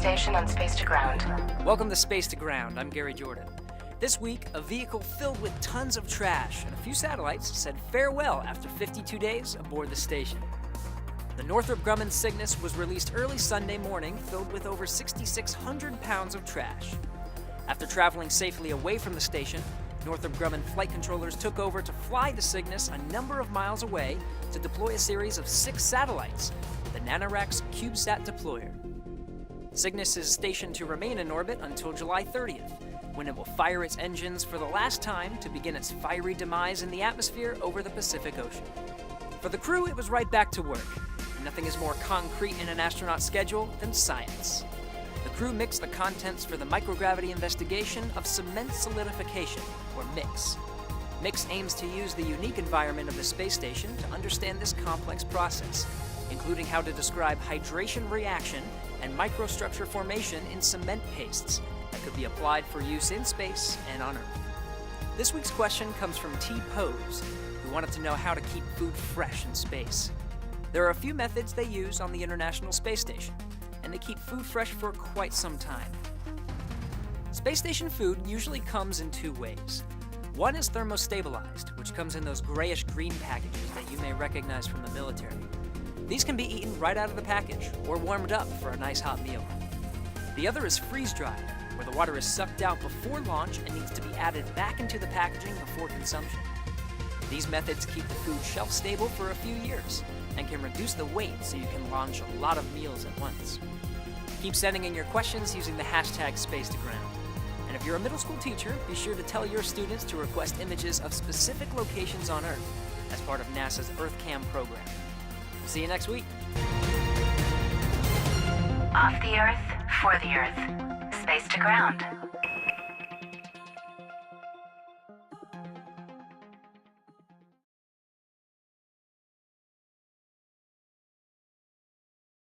station and space to ground. Welcome to Space to Ground. I'm Gary Jordan. This week, a vehicle filled with tons of trash and a few satellites said farewell after 52 days aboard the station. The Northrop Grumman Cygnus was released early Sunday morning, filled with over 6,600 pounds of trash. After traveling safely away from the station, Northrop Grumman flight controllers took over to fly the Cygnus a number of miles away to deploy a series of 6 satellites, the NanoRacks CubeSat deployer. Cygnus is stationed to remain in orbit until July 30th, when it will fire its engines for the last time to begin its fiery demise in the atmosphere over the Pacific Ocean. For the crew, it was right back to work. Nothing is more concrete in an astronaut schedule than science. The crew mixed the contents for the microgravity investigation of cement solidification, or MIX. MIX aims to use the unique environment of the space station to understand this complex process, including how to describe hydration reaction and microstructure formation in cement pastes that could be applied for use in space and on Earth. This week's question comes from T. Pose, who wanted to know how to keep food fresh in space. There are a few methods they use on the International Space Station, and they keep food fresh for quite some time. Space station food usually comes in 2 ways. One is thermostabilized, which comes in those grayish-green packages that you may recognize from the military. These can be eaten right out of the package, or warmed up for a nice hot meal. The other is freeze-dried, where the water is sucked out before launch and needs to be added back into the packaging before consumption. These methods keep the food shelf-stable for a few years, and can reduce the weight so you can launch a lot of meals at once. Keep sending in your questions using the hashtag #SpaceToGround. And if you're a middle school teacher, be sure to tell your students to request images of specific locations on Earth as part of NASA's EarthCam program. See you next week. Off the Earth, for the Earth. Space to ground.